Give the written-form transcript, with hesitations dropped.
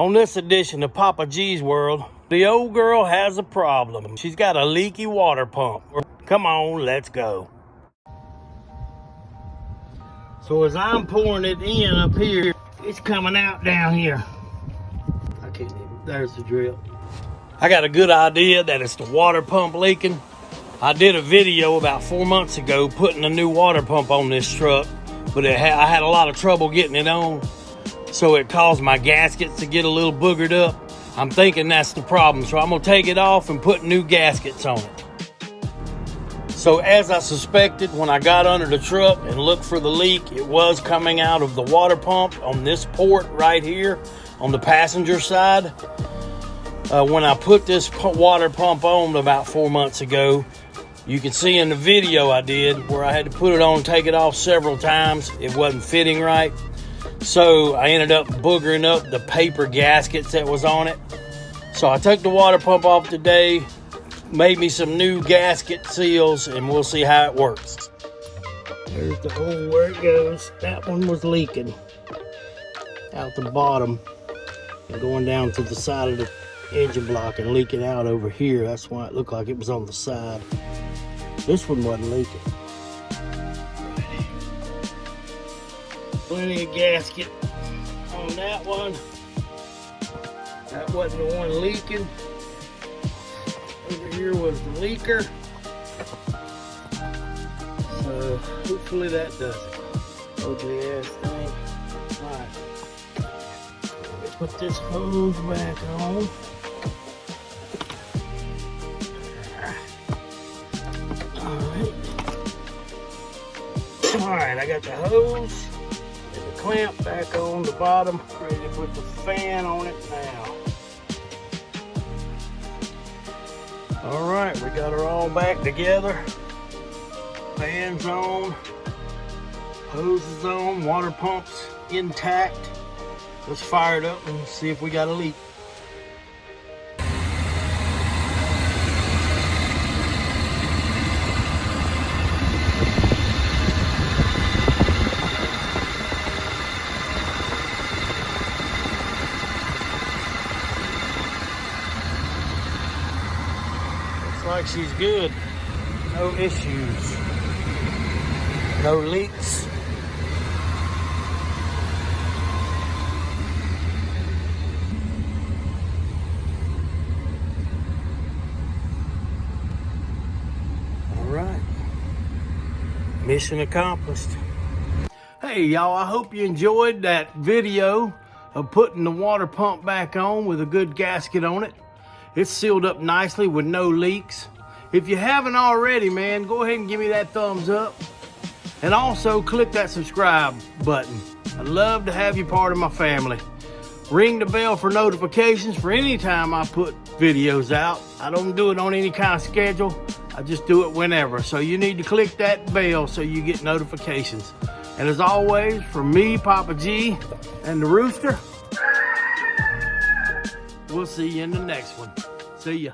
On this edition of Papa G's World, the old girl has a problem. She's got a leaky water pump. Come on, let's go. So as I'm pouring it in up here, it's coming out down here. I can't even, there's the drip. I got a good idea that it's the water pump leaking. I did a video about 4 months ago putting a new water pump on this truck, but I had a lot of trouble getting it on. So it caused my gaskets to get a little boogered up. I'm thinking that's the problem. So I'm gonna take it off and put new gaskets on it. So as I suspected, when I got under the truck and looked for the leak, it was coming out of the water pump on this port right here on the passenger side. When I put this water pump on about 4 months ago, you can see in the video I did where I had to put it on and take it off several times. It wasn't fitting right. So I ended up boogering up the paper gaskets that was on it. So I took the water pump off today, made me some new gasket seals, and we'll see how it works. There's the hole where it goes. That one was leaking out the bottom and going down to the side of the engine block and leaking out over here. That's why it looked like it was on the side. This one wasn't leaking. Plenty of gasket on that one. That wasn't the one leaking. Over here was the leaker. So hopefully that does it. Ugly ass thing. Alright. Let me put this hose back on. Alright, I got the hose. Clamp back on the bottom, ready to put the fan on it now. All right, we got her all back together. Fans on, hoses on, water pumps intact. Let's fire it up and see if we got a leak. Like she's good, no issues, no leaks. All right, mission accomplished. Hey y'all, I hope you enjoyed that video of putting the water pump back on with a good gasket on it. It's sealed up nicely with no leaks. If you haven't already, man, go ahead and give me that thumbs up. And also click that subscribe button. I'd love to have you part of my family. Ring the bell for notifications for any time I put videos out. I don't do it on any kind of schedule. I just do it whenever. So you need to click that bell so you get notifications. And as always, from me, Papa G, and the rooster, we'll see you in the next one. See ya.